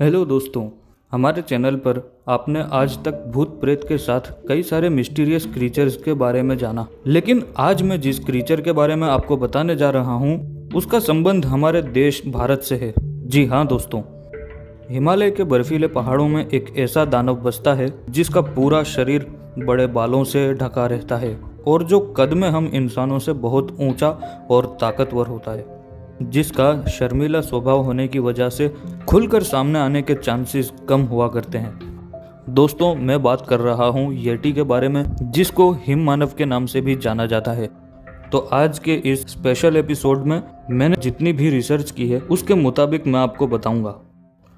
Hello दोस्तों, हमारे channel पर आपने आज तक भूत प्रेत के साथ कई सारे मिस्टीरियस क्रीचर्स के बारे में जाना, लेकिन आज मैं जिस क्रीचर के बारे में आपको बताने जा रहा हूँ उसका संबंध हमारे देश भारत से है। जी हाँ दोस्तों, हिमालय के बर्फीले पहाड़ों में एक ऐसा दानव बसता है जिसका पूरा शरीर बड़े बालों से ढका रहता है और जो कद में हम इंसानों से बहुत ऊंचा और ताकतवर होता है, जिसका शर्मीला स्वभाव होने की वजह से खुलकर सामने आने के चांसेस कम हुआ करते हैं। दोस्तों, मैं बात कर रहा हूँ येटी के बारे में, जिसको हिम मानव के नाम से भी जाना जाता है। तो आज के इस स्पेशल एपिसोड में मैंने जितनी भी रिसर्च की है उसके मुताबिक मैं आपको बताऊंगा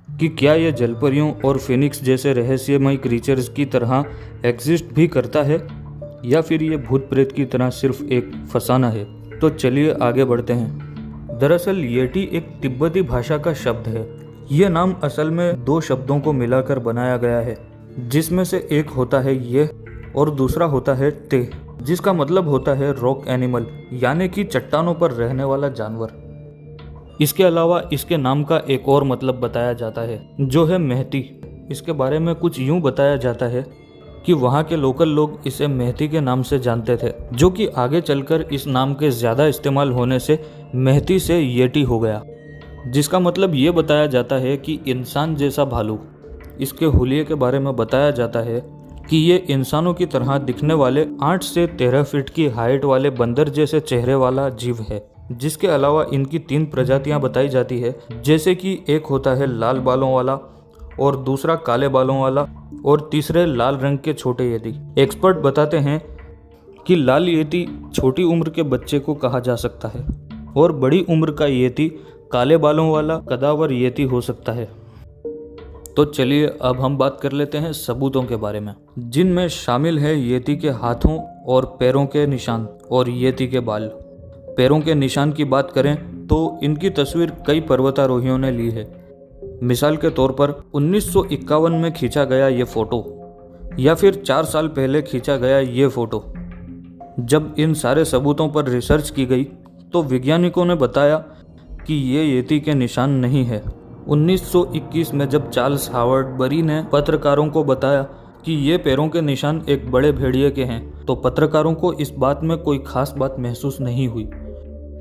कि क्या यह जलपरियों और फिनिक्स जैसे रहस्यमय क्रीचर्स की तरह एग्जिस्ट भी करता है या फिर ये भूत प्रेत की तरह सिर्फ एक फसाना है। तो चलिए आगे बढ़ते हैं। दरअसल येटी एक तिब्बती भाषा का शब्द है। यह नाम असल में दो शब्दों को मिलाकर बनाया गया है, जिसमें से एक होता है ये और दूसरा होता है ते, जिसका मतलब होता है रॉक एनिमल, यानी कि चट्टानों पर रहने वाला जानवर। इसके अलावा इसके नाम का एक और मतलब बताया जाता है, जो है महती। इसके बारे में कुछ यूं बताया जाता है कि वहाँ के लोकल लोग इसे महती के नाम से जानते थे, जो कि आगे चलकर इस नाम के ज़्यादा इस्तेमाल होने से महती से येटी हो गया, जिसका मतलब ये बताया जाता है कि इंसान जैसा भालू। इसके हुलिये के बारे में बताया जाता है कि ये इंसानों की तरह दिखने वाले 8 से 13 फीट की हाइट वाले बंदर जैसे चेहरे वाला जीव है। जिसके अलावा इनकी 3 प्रजातियां बताई जाती है, जैसे कि एक होता है लाल बालों वाला और दूसरा काले बालों वाला और तीसरे लाल रंग के छोटे येती। एक्सपर्ट बताते हैं कि लाल येती छोटी उम्र के बच्चे को कहा जा सकता है और बड़ी उम्र का येती काले बालों वाला कदावर येती हो सकता है। तो चलिए अब हम बात कर लेते हैं सबूतों के बारे में, जिनमें शामिल है येती के हाथों और पैरों के निशान और येती के बाल। पैरों के निशान की बात करें तो इनकी तस्वीर कई पर्वतारोहियों ने ली है। मिसाल के तौर पर 1951 में खींचा गया ये फोटो या फिर 4 साल पहले खींचा गया ये फोटो। जब इन सारे सबूतों पर रिसर्च की गई तो वैज्ञानिकों ने बताया कि ये येती के निशान नहीं है। 1921 में जब चार्ल्स हावर्ड बरी ने पत्रकारों को बताया कि ये पैरों के निशान एक बड़े भेड़िए के हैं, तो पत्रकारों को इस बात में कोई खास बात महसूस नहीं हुई,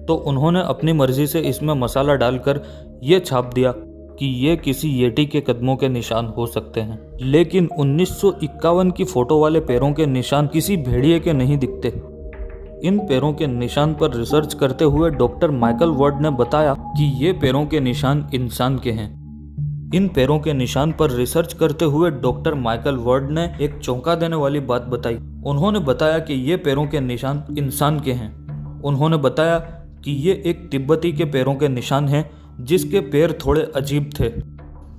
तो उन्होंने अपनी मर्जी से इसमें मसाला डालकर ये छाप दिया कि ये किसी येटी के कदमों के निशान हो सकते हैं। लेकिन 1951 की फोटो वाले पैरों के निशान किसी भेड़िए के नहीं दिखते। इन पैरों के निशान पर रिसर्च करते हुए डॉक्टर माइकल वर्ड ने बताया कि ये पैरों के निशान इंसान के हैं। इन पैरों के निशान पर रिसर्च करते हुए डॉक्टर माइकल वर्ड ने एक चौंका देने वाली बात बताई। उन्होंने बताया कि ये पैरों के निशान इंसान के हैं। उन्होंने बताया कि ये एक तिब्बती के पैरों के निशान हैं, जिसके पैर थोड़े अजीब थे।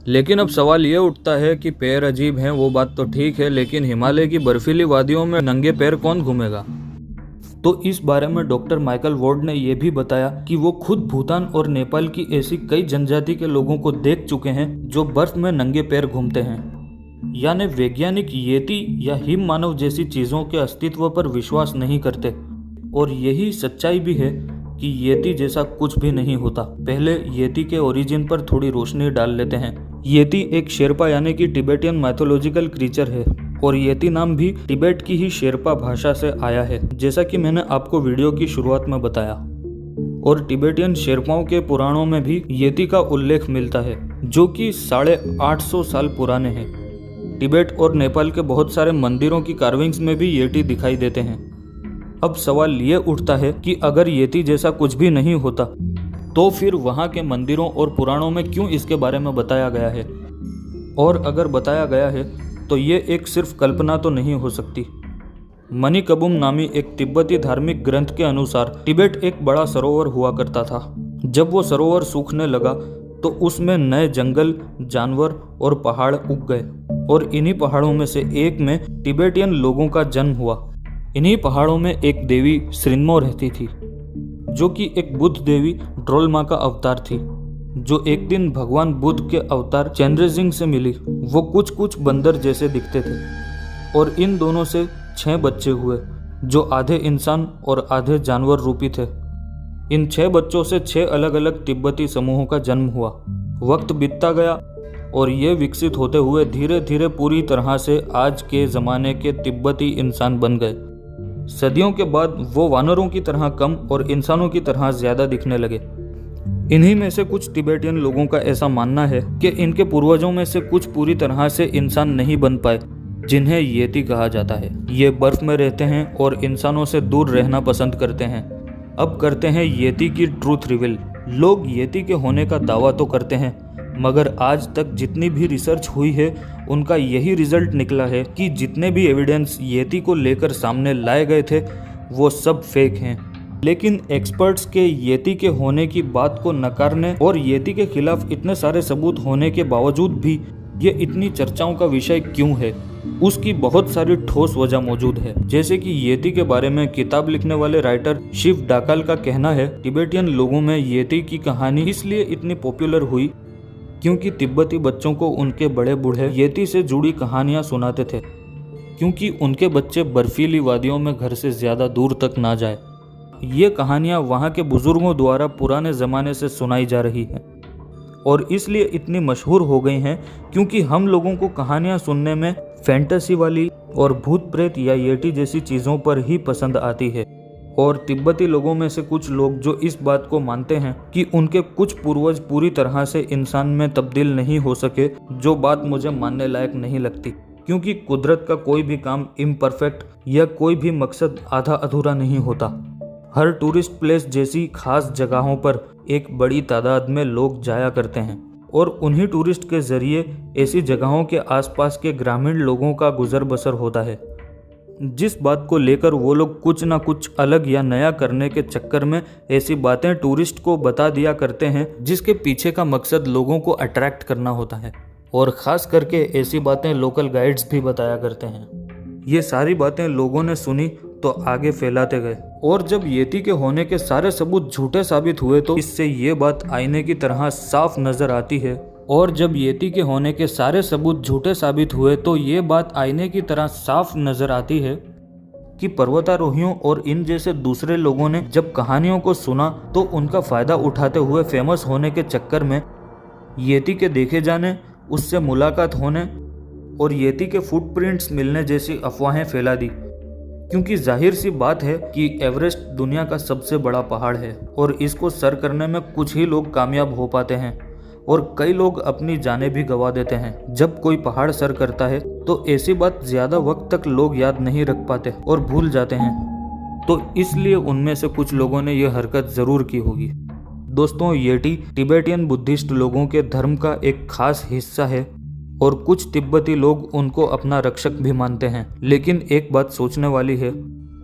लेकिन अब सवाल ये उठता है कि पैर अजीब हैं वो बात तो ठीक है, लेकिन हिमालय की बर्फीली वादियों में नंगे पैर कौन घूमेगा? तो इस बारे में डॉक्टर माइकल वॉर्ड ने यह भी बताया कि वो खुद भूटान और नेपाल की ऐसी कई जनजाति के लोगों को देख चुके हैं जो बर्फ में नंगे पैर घूमते हैं। यानी वैज्ञानिक येती या हिम मानव जैसी चीजों के अस्तित्व पर विश्वास नहीं करते, और यही सच्चाई भी है कि येती जैसा कुछ भी नहीं होता। पहले येती के ओरिजिन पर थोड़ी रोशनी डाल लेते हैं। येती एक शेरपा यानी कि टिबेटियन माइथोलॉजिकल क्रीचर है और येती नाम भी तिब्बत की ही शेरपा भाषा से आया है, जैसा कि मैंने आपको वीडियो की शुरुआत में बताया। और तिब्बतियन शेरपाओं के पुराणों में भी येती का उल्लेख मिलता है, जो कि 850 साल पुराने हैं। तिब्बत और नेपाल के बहुत सारे मंदिरों की कार्विंग्स में भी येती दिखाई देते हैं। अब सवाल ये उठता है कि अगर येती जैसा कुछ भी नहीं होता तो फिर वहाँ के मंदिरों और पुराणों में क्यों इसके बारे में बताया गया है? और अगर बताया गया है तो ये एक सिर्फ कल्पना तो नहीं हो सकती। मणिकबुम नामी एक तिब्बती धार्मिक ग्रंथ के अनुसार तिब्बत एक बड़ा सरोवर हुआ करता था। जब वो सरोवर सूखने लगा तो उसमें नए जंगल, जानवर और पहाड़ उग गए, और इन्हीं पहाड़ों में से एक में तिब्बतियन लोगों का जन्म हुआ। इन्हीं पहाड़ों में एक देवी श्रिन्मो रहती थी, जो कि एक बुद्ध देवी ड्रोलमा का अवतार थी, जो एक दिन भगवान बुद्ध के अवतार चेंद्रजिंग से मिली। वो कुछ बंदर जैसे दिखते थे और इन दोनों से 6 बच्चे हुए, जो आधे इंसान और आधे जानवर रूपी थे। इन 6 बच्चों से 6 अलग अलग तिब्बती समूहों का जन्म हुआ। वक्त बीतता गया और ये विकसित होते हुए धीरे धीरे पूरी तरह से आज के ज़माने के तिब्बती इंसान बन गए। सदियों के बाद वो वानरों की तरह कम और इंसानों की तरह ज़्यादा दिखने लगे। इन्हीं में से कुछ तिबेटियन लोगों का ऐसा मानना है कि इनके पूर्वजों में से कुछ पूरी तरह से इंसान नहीं बन पाए, जिन्हें येती कहा जाता है। ये बर्फ में रहते हैं और इंसानों से दूर रहना पसंद करते हैं। अब करते हैं येती की ट्रूथ रिवील। लोग येती के होने का दावा तो करते हैं, मगर आज तक जितनी भी रिसर्च हुई है उनका यही रिजल्ट निकला है कि जितने भी एविडेंस येती को लेकर सामने लाए गए थे वो सब फेक हैं। लेकिन एक्सपर्ट्स के येती के होने की बात को नकारने और येती के खिलाफ इतने सारे सबूत होने के बावजूद भी ये इतनी चर्चाओं का विषय क्यों है, उसकी बहुत सारी ठोस वजह मौजूद है। जैसे कि येती के बारे में किताब लिखने वाले राइटर शिव डाकाल का कहना है, तिबेटियन लोगों में येती की कहानी इसलिए इतनी पॉपुलर हुई क्योंकि तिब्बती बच्चों को उनके बड़े बूढ़े येती से जुड़ी कहानियां सुनाते थे, क्योंकि उनके बच्चे बर्फीली वादियों में घर से ज़्यादा दूर तक ना जाए। ये कहानियां वहाँ के बुजुर्गों द्वारा पुराने ज़माने से सुनाई जा रही हैं और इसलिए इतनी मशहूर हो गई हैं क्योंकि हम लोगों को कहानियां सुनने में फैंटेसी वाली और भूत प्रेत या येटी जैसी चीज़ों पर ही पसंद आती है। और तिब्बती लोगों में से कुछ लोग जो इस बात को मानते हैं कि उनके कुछ पूर्वज पूरी तरह से इंसान में तब्दील नहीं हो सके, जो बात मुझे मानने लायक नहीं लगती, क्योंकि कुदरत का कोई भी काम इम्परफेक्ट या कोई भी मकसद आधा अधूरा नहीं होता। हर टूरिस्ट प्लेस जैसी खास जगहों पर एक बड़ी तादाद में लोग जाया करते हैं और उन्हीं टूरिस्ट के जरिए ऐसी जगहों के आसपास के ग्रामीण लोगों का गुजर बसर होता है। जिस बात को लेकर वो लोग कुछ ना कुछ अलग या नया करने के चक्कर में ऐसी बातें टूरिस्ट को बता दिया करते हैं जिसके पीछे का मकसद लोगों को अट्रैक्ट करना होता है, और ख़ास करके ऐसी बातें लोकल गाइड्स भी बताया करते हैं। ये सारी बातें लोगों ने सुनी तो आगे फैलाते गए, और जब येती के होने के सारे सबूत झूठे साबित हुए तो इससे ये बात आईने की तरह साफ नजर आती है। और जब येती के होने के सारे सबूत झूठे साबित हुए तो ये बात आईने की तरह साफ नजर आती है कि पर्वतारोहियों और इन जैसे दूसरे लोगों ने जब कहानियों को सुना तो उनका फ़ायदा उठाते हुए फेमस होने के चक्कर में येती के देखे जाने, उससे मुलाकात होने और येती के फुटप्रिंट्स मिलने जैसी अफवाहें फैला दी। क्योंकि जाहिर सी बात है कि एवरेस्ट दुनिया का सबसे बड़ा पहाड़ है और इसको सर करने में कुछ ही लोग कामयाब हो पाते हैं और कई लोग अपनी जानें भी गंवा देते हैं। जब कोई पहाड़ सर करता है तो ऐसी बात ज़्यादा वक्त तक लोग याद नहीं रख पाते और भूल जाते हैं, तो इसलिए उनमें से कुछ लोगों ने यह हरकत ज़रूर की होगी। दोस्तों, येटी तिबेटियन बुद्धिस्ट लोगों के धर्म का एक खास हिस्सा है और कुछ तिब्बती लोग उनको अपना रक्षक भी मानते हैं। लेकिन एक बात सोचने वाली है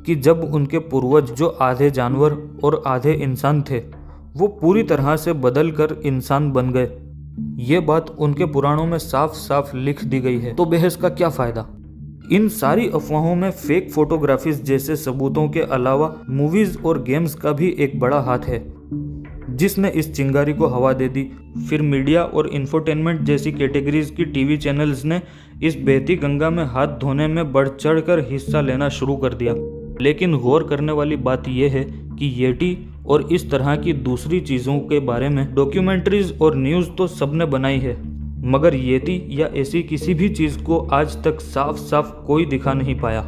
कि जब उनके पूर्वज जो आधे जानवर और आधे इंसान थे वो पूरी तरह से बदल कर इंसान बन गए, ये बात उनके पुराणों में साफ साफ लिख दी गई है, तो बहस का क्या फ़ायदा। इन सारी अफवाहों में फेक फोटोग्राफीज जैसे सबूतों के अलावा मूवीज़ और गेम्स का भी एक बड़ा हाथ है जिसने इस चिंगारी को हवा दे दी। फिर मीडिया और इंफोटेनमेंट जैसी कैटेगरीज की टीवी चैनल्स ने इस बहती गंगा में हाथ धोने में बढ़ चढ़ कर हिस्सा लेना शुरू कर दिया। लेकिन गौर करने वाली बात यह है कि येटी और इस तरह की दूसरी चीज़ों के बारे में डॉक्यूमेंट्रीज और न्यूज़ तो सबने बनाई है, मगर येती या ऐसी किसी भी चीज़ को आज तक साफ साफ कोई दिखा नहीं पाया।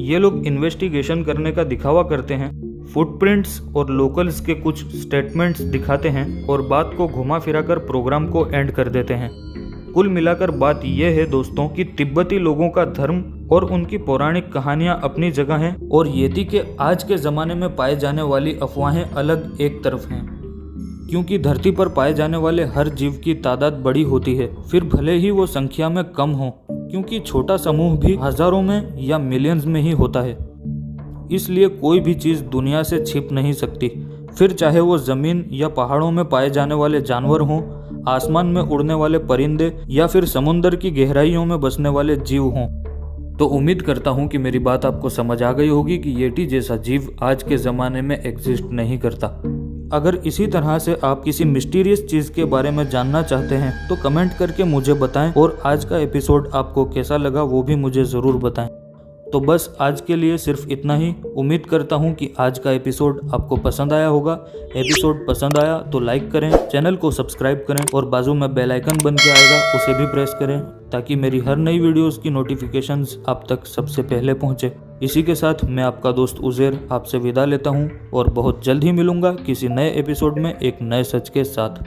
ये लोग इन्वेस्टिगेशन करने का दिखावा करते हैं, फुटप्रिंट्स और लोकल्स के कुछ स्टेटमेंट्स दिखाते हैं और बात को घुमा फिरा कर प्रोग्राम को एंड कर देते हैं। कुल मिलाकर बात यह है दोस्तों कि तिब्बती लोगों का धर्म और उनकी पौराणिक कहानियां अपनी जगह हैं और येती के आज के ज़माने में पाए जाने वाली अफवाहें अलग एक तरफ हैं। क्योंकि धरती पर पाए जाने वाले हर जीव की तादाद बड़ी होती है, फिर भले ही वो संख्या में कम हो, क्योंकि छोटा समूह भी हज़ारों में या मिलियंस में ही होता है। इसलिए कोई भी चीज़ दुनिया से छिप नहीं सकती, फिर चाहे वो ज़मीन या पहाड़ों में पाए जाने वाले जानवर हों, आसमान में उड़ने वाले परिंदे या फिर समुंदर की गहराइयों में बसने वाले जीव हों। तो उम्मीद करता हूँ कि मेरी बात आपको समझ आ गई होगी कि येटी जैसा जीव आज के ज़माने में एग्जिस्ट नहीं करता। अगर इसी तरह से आप किसी मिस्टीरियस चीज़ के बारे में जानना चाहते हैं तो कमेंट करके मुझे बताएं, और आज का एपिसोड आपको कैसा लगा वो भी मुझे ज़रूर बताएं। तो बस आज के लिए सिर्फ इतना ही। उम्मीद करता हूँ कि आज का एपिसोड आपको पसंद आया होगा। एपिसोड पसंद आया तो लाइक करें, चैनल को सब्सक्राइब करें और बाजू में बेल आइकन बन के आएगा उसे भी प्रेस करें ताकि मेरी हर नई वीडियोस की नोटिफिकेशंस आप तक सबसे पहले पहुंचे। इसी के साथ मैं आपका दोस्त उज़ैर आपसे विदा लेता हूं और बहुत जल्द ही मिलूंगा किसी नए एपिसोड में एक नए सच के साथ।